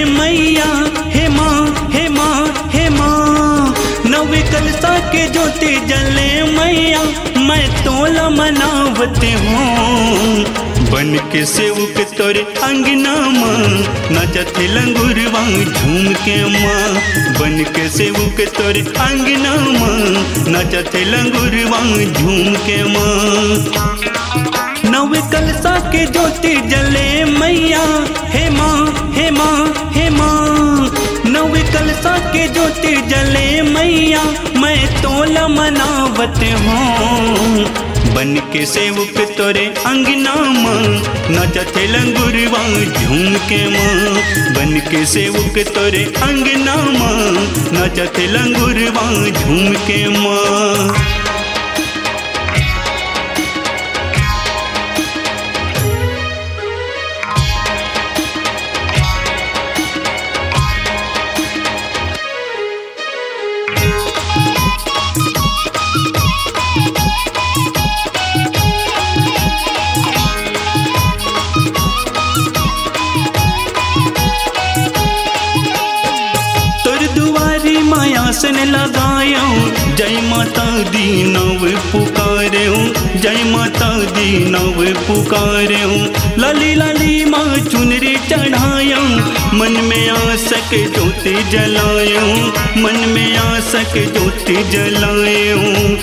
मैया, हे माँ हे माँ हे माँ। नवे कलसा के ज्योति जले मैया, मैं तोला मनावते हूँ। बन के सेवक तोरे अंगना माँ, नाचते लंगुरवा झूम के माँ। बन के सेवक तोरे अंगना माँ, नाचते लंगुरवा झूम के माँ। नवे कलसा के ज्योति जले मैया, हे माँ हे माँ हे माँ। नवे कलसा के ज्योति जले मैया, मैं तोला मनावते हूँ। बन के सेवक तोरे अंगना माँ, नाचते लंगुरवा झूम के माँ। बन के सेवक तोरे अंगना माँ, नाचते लंगुरवा झूम के माँ। आसन लगाऊं, जय माता दी नव पुकारूं। जय माता दी नव पुकारूं। लाली लाली माँ चुनरी चढ़ाऊं, मन में आसक ज्योति जलाऊं। मन में आसक ज्योति जलाऊं।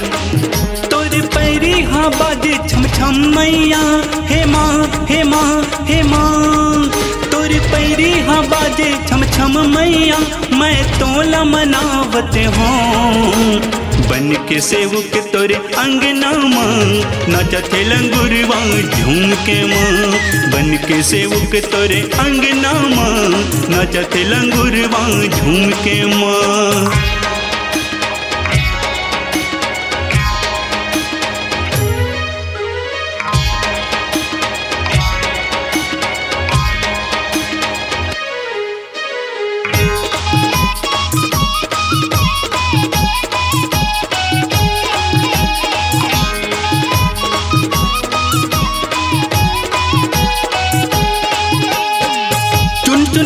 तोरे पैरी हाँ बाजे छम छम मैया, हे माँ हे माँ हे माँ। तोरे पैरी हाँ बाजे छम छम मैया, मैं तोला मनावते हूँ। बन के सेवक तोरे अंगना माँ, नाचते लंगुरवा झूम के माँ। बन के सेवक तोरे अंगना माँ, नाचते लंगुरवा झूम के माँ।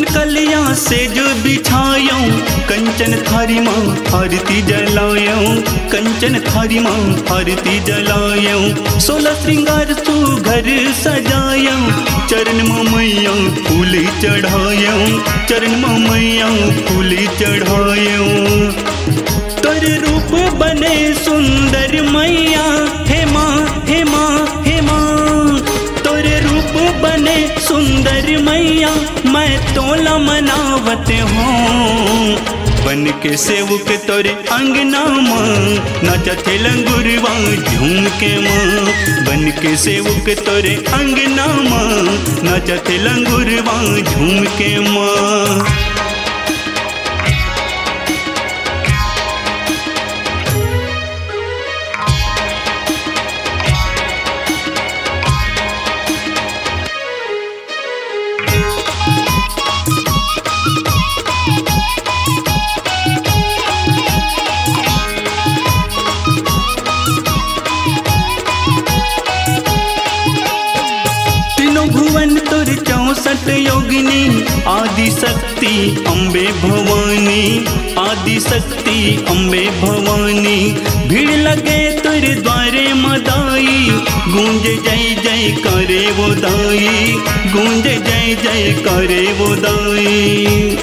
कलियां से जो बिछायूं, कंचन थारी माँ आरती जलायूं। कंचन थारी माँ आरती जलायूं। 16 श्रृंगार तू घर सजायूं। चरण में मैया फूल चढ़ायूं। चरण में मैया फूल चढ़ायूं। तोरे रूप बने सुंदर मैया, हे माँ हे माँ हे माँ। तोरे रूप बने सुंदर मैया, मैं तोला मनावते हूँ। बन के सेवक तोरे अंगना माँ, नाचते लंगुरवा झूम के माँ। बन के सेवक तोरे अंगना माँ, नाचते लंगुरवा झूम के माँ। भुवन तुर 64 योगिनी, आदि शक्ति अम्बे भवानी। आदि शक्ति अम्बे भवानी। भीड़ लगे तुर द्वारे मदाई, गूंज जय जय करे वो दाई। गूंज जय जय करे वो दाई।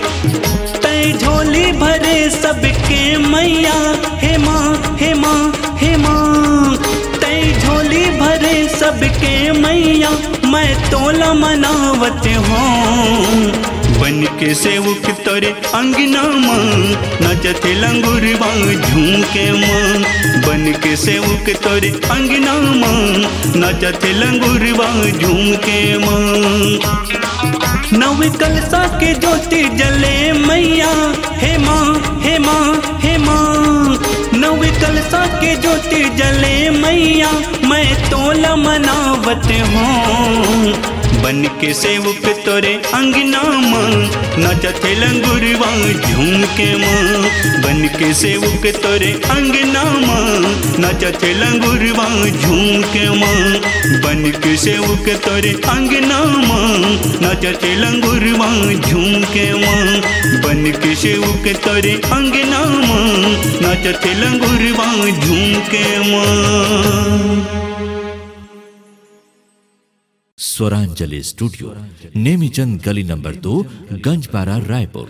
तय झोली भरे सबके मैया, हे माँ हे माँ हे माँ। तय झोली भरे सबके मैया, मैं तोला मनावते हूँ। बन के सेवक तोरे अंगना माँ, नाचते लंगुरवा झूम के माँ। बन के सेवक तोरे अंगना माँ, नाचते लंगुरवा झूम के माँ। नव कलसा के ज्योति जले मैया, हे माँ हे माँ हे माँ। नव कलसा के ज्योति जले मैया, मैं तोला मनावते हूँ। बन के सेवक तोरे अंगना माँ, नाचते लंगुरवा झूम के माँ। बन के सेवक तोरे अंगना माँ, नाचते लंगुरवा झूम के माँ बन के सेव के तोरे अंगना माँ नाचते लंगुरवा झूम के माँ बन के सेव के तोरे अंगना माँ नाचते लंगुरवा झूम के माँ। स्वरांजलि स्टूडियो, नेमीचंद गली नंबर 2, गंजपारा, रायपुर।